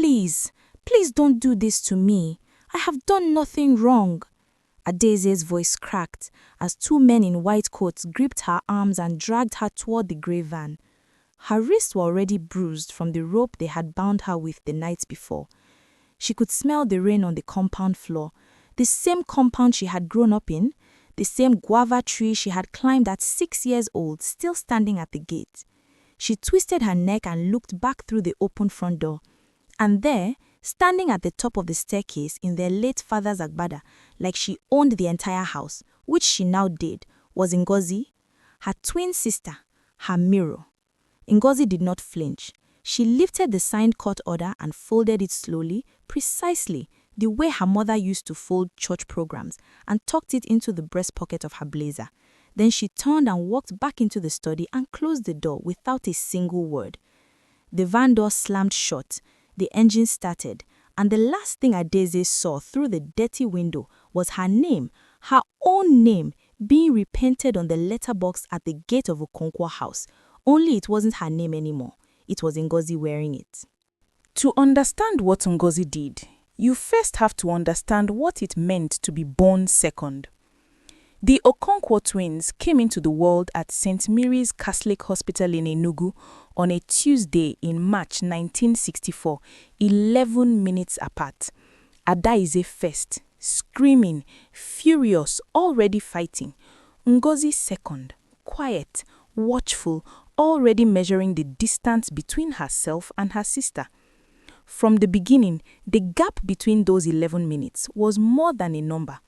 Please, please don't do this to me. I have done nothing wrong." Adaeze's voice cracked as two men in white coats gripped her arms and dragged her toward the grey van. Her wrists were already bruised from the rope they had bound her with the night before. She could smell the rain on the compound floor, the same compound she had grown up in, the same guava tree she had climbed at 6 years old, still standing at the gate. She twisted her neck and looked back through the open front door. And there, standing at the top of the staircase in their late father's agbada, like she owned the entire house, which she now did, was Ngozi, her twin sister, her mirror. Ngozi did not flinch. She lifted the signed court order and folded it slowly, precisely the way her mother used to fold church programs, and tucked it into the breast pocket of her blazer. Then she turned and walked back into the study and closed the door without a single word. The van door slammed shut, the engine started, and the last thing Adaeze saw through the dirty window was her name, her own name, being repainted on the letterbox at the gate of Okonkwo house. Only it wasn't her name anymore. It was Ngozi wearing it. To understand what Ngozi did, you first have to understand what it meant to be born second. The Okonkwo twins came into the world at St. Mary's Catholic Hospital in Enugu on a Tuesday in March 1964, 11 minutes apart. Adaeze first, screaming, furious, already fighting. Ngozi second, quiet, watchful, already measuring the distance between herself and her sister. From the beginning, the gap between those 11 minutes was more than a number.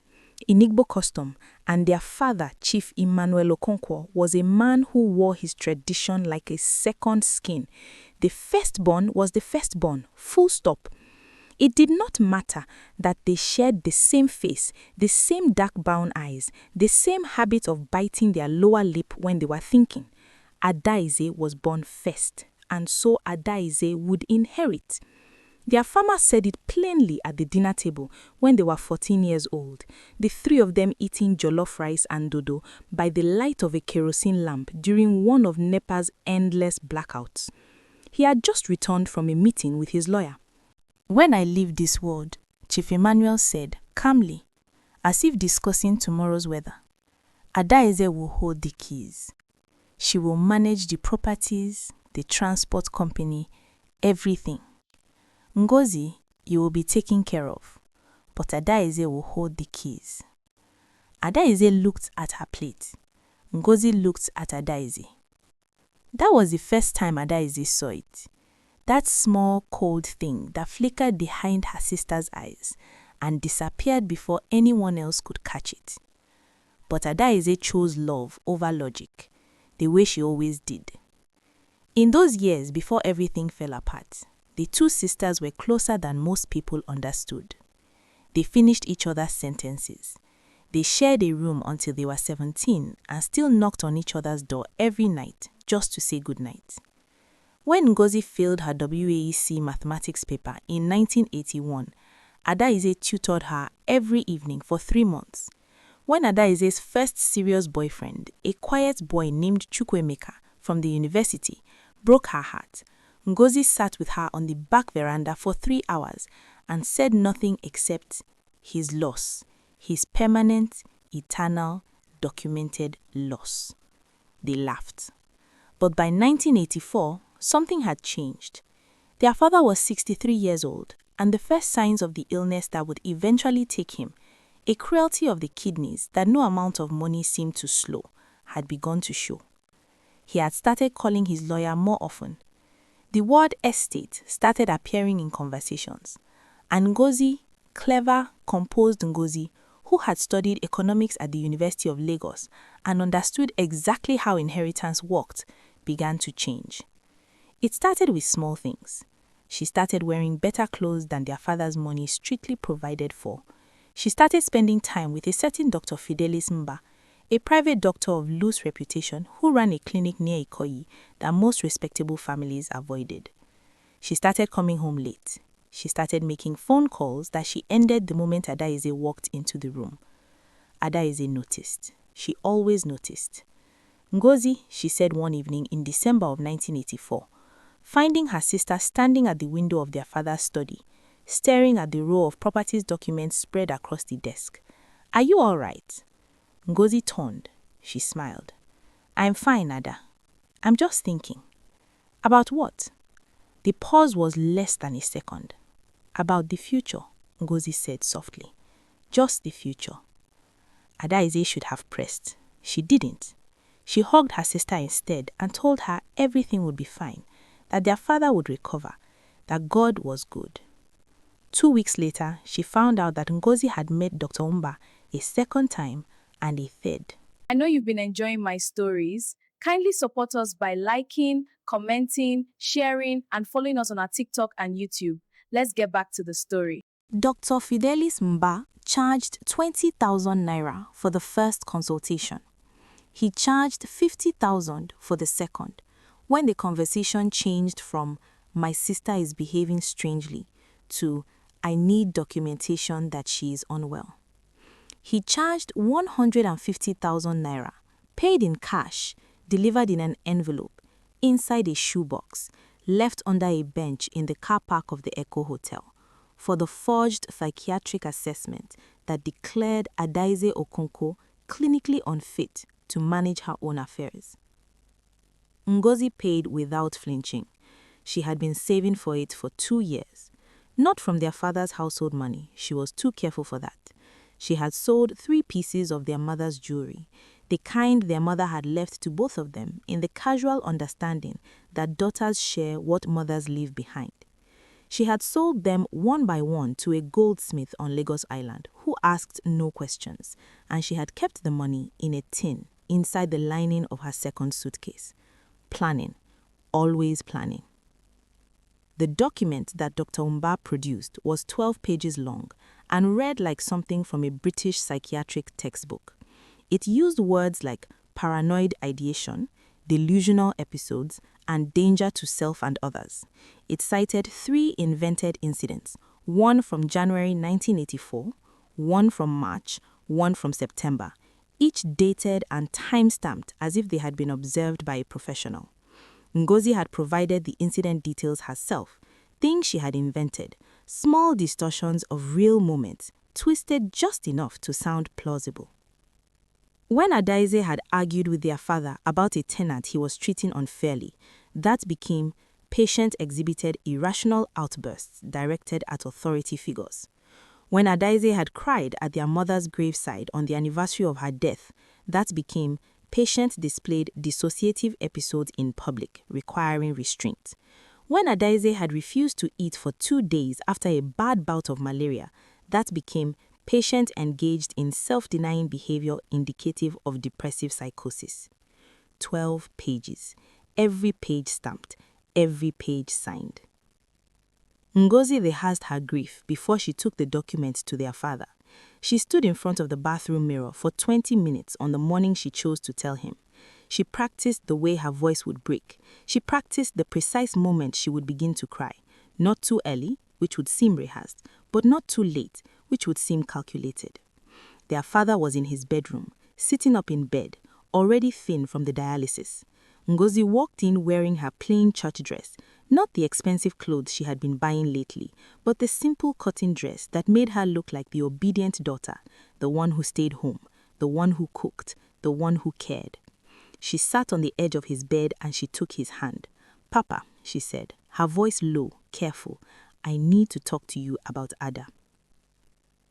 In Igbo custom, and their father, Chief Emmanuel Okonkwo, was a man who wore his tradition like a second skin. The firstborn was the firstborn, full stop. It did not matter that they shared the same face, the same dark brown eyes, the same habit of biting their lower lip when they were thinking. Adaeze was born first, and so Adaeze would inherit. Their farmer said it plainly at the dinner table when they were 14 years old, the three of them eating jollof rice and dodo by the light of a kerosene lamp during one of NEPA's endless blackouts. He had just returned from a meeting with his lawyer. "When I leave this world," Chief Emmanuel said, calmly, as if discussing tomorrow's weather, "Adaeze will hold the keys. She will manage the properties, the transport company, everything. Ngozi, you will be taken care of, but Adaeze will hold the keys." Adaeze looked at her plate. Ngozi looked at Adaeze. That was the first time Adaeze saw it. That small, cold thing that flickered behind her sister's eyes and disappeared before anyone else could catch it. But Adaeze chose love over logic, the way she always did. In those years before everything fell apart, the two sisters were closer than most people understood. They finished each other's sentences. They shared a room until they were 17 and still knocked on each other's door every night just to say goodnight. When Ngozi failed her WAEC mathematics paper in 1981, Adaeze tutored her every evening for 3 months. When Adaeze's first serious boyfriend, a quiet boy named Chukwuemeka from the university, broke her heart, Ngozi sat with her on the back veranda for 3 hours and said nothing except his loss, his permanent, eternal, documented loss. They laughed. But by 1984, something had changed. Their father was 63 years old, and the first signs of the illness that would eventually take him, a cruelty of the kidneys that no amount of money seemed to slow, had begun to show. He had started calling his lawyer more often. The word estate started appearing in conversations, and Ngozi, clever, composed Ngozi, who had studied economics at the University of Lagos and understood exactly how inheritance worked, began to change. It started with small things. She started wearing better clothes than their father's money strictly provided for. She started spending time with a certain Dr. Fidelis Mba, a private doctor of loose reputation who ran a clinic near Ikoyi that most respectable families avoided. She started coming home late. She started making phone calls that she ended the moment Adaeze walked into the room. Adaeze noticed. She always noticed. "Ngozi," she said one evening in December of 1984, finding her sister standing at the window of their father's study, staring at the row of properties documents spread across the desk. "Are you all right?" Ngozi turned. She smiled. "I'm fine, Ada. I'm just thinking." "About what?" The pause was less than a second. "About the future," Ngozi said softly. "Just the future." Adaeze should have pressed. She didn't. She hugged her sister instead and told her everything would be fine, that their father would recover, that God was good. 2 weeks later, she found out that Ngozi had met Dr. Umba a second time and a third. I know you've been enjoying my stories. Kindly support us by liking, commenting, sharing, and following us on our TikTok and YouTube. Let's get back to the story. Dr. Fidelis Mba charged 20,000 naira for the first consultation. He charged 50,000 for the second, when the conversation changed from "my sister is behaving strangely" to "I need documentation that she is unwell." He charged 150,000 naira, paid in cash, delivered in an envelope, inside a shoebox, left under a bench in the car park of the Echo Hotel, for the forged psychiatric assessment that declared Adaeze Okonkwo clinically unfit to manage her own affairs. Ngozi paid without flinching. She had been saving for it for 2 years. Not from their father's household money, she was too careful for that. She had sold 3 pieces of their mother's jewelry, the kind their mother had left to both of them in the casual understanding that daughters share what mothers leave behind. She had sold them one by one to a goldsmith on Lagos Island who asked no questions, and she had kept the money in a tin inside the lining of her second suitcase. Planning, always planning. The document that Dr. Umba produced was 12 pages long and read like something from a British psychiatric textbook. It used words like paranoid ideation, delusional episodes, and danger to self and others. It cited 3 invented incidents, one from January 1984, one from March, one from September, each dated and time-stamped as if they had been observed by a professional. Ngozi had provided the incident details herself, things she had invented, small distortions of real moments, twisted just enough to sound plausible. When Adaeze had argued with their father about a tenant he was treating unfairly, that became patient exhibited irrational outbursts directed at authority figures. When Adaeze had cried at their mother's graveside on the anniversary of her death, that became patient displayed dissociative episodes in public, requiring restraint. When Adaeze had refused to eat for 2 days after a bad bout of malaria, that became patient engaged in self-denying behavior indicative of depressive psychosis. 12 pages, every page stamped, every page signed. Ngozi rehearsed her grief before she took the documents to their father. She stood in front of the bathroom mirror for 20 minutes on the morning she chose to tell him. She practiced the way her voice would break. She practiced the precise moment she would begin to cry. Not too early, which would seem rehearsed, but not too late, which would seem calculated. Their father was in his bedroom, sitting up in bed, already thin from the dialysis. Ngozi walked in wearing her plain church dress, not the expensive clothes she had been buying lately, but the simple cotton dress that made her look like the obedient daughter, the one who stayed home, the one who cooked, the one who cared. She sat on the edge of his bed and she took his hand. "Papa," she said, her voice low, careful, "I need to talk to you about Ada."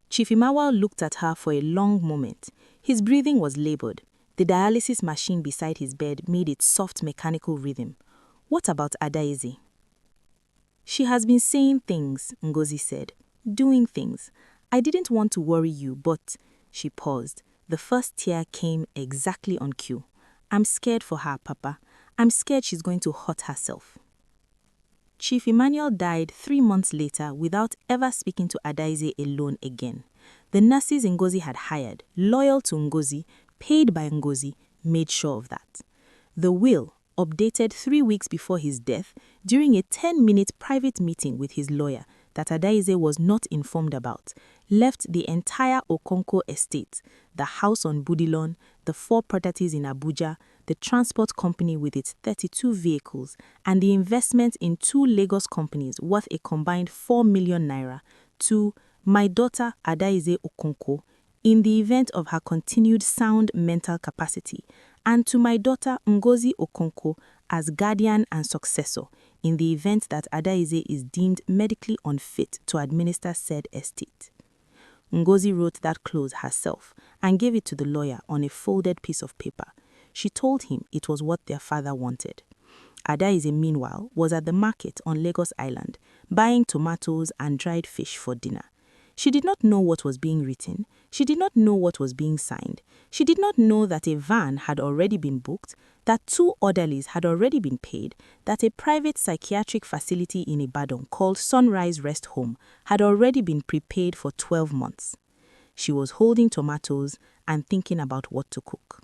Chief Imawal looked at her for a long moment. His breathing was labored. The dialysis machine beside his bed made its soft mechanical rhythm. "What about Adaeze?" "She has been saying things," Ngozi said, "doing things. I didn't want to worry you, but..." She paused. The first tear came exactly on cue. "I'm scared for her, Papa. I'm scared she's going to hurt herself." Chief Emmanuel died 3 months later without ever speaking to Adaeze alone again. The nurses Ngozi had hired, loyal to Ngozi, paid by Ngozi, made sure of that. The will, updated 3 weeks before his death during a 10-minute private meeting with his lawyer that Adaeze was not informed about, left the entire Okonkwo estate, the house on Bourdillon, the 4 properties in Abuja, the transport company with its 32 vehicles, and the investment in 2 Lagos companies worth a combined 4 million naira to my daughter Adaeze Okonkwo in the event of her continued sound mental capacity, and to my daughter Ngozi Okonkwo as guardian and successor in the event that Adaeze is deemed medically unfit to administer said estate. Ngozi wrote that clause herself and gave it to the lawyer on a folded piece of paper. She told him it was what their father wanted. Adaeze, meanwhile, was at the market on Lagos Island, buying tomatoes and dried fish for dinner. She did not know what was being written. She did not know what was being signed. She did not know that a van had already been booked, that 2 orderlies had already been paid, that a private psychiatric facility in Ibadan called Sunrise Rest Home had already been prepaid for 12 months. She was holding tomatoes and thinking about what to cook.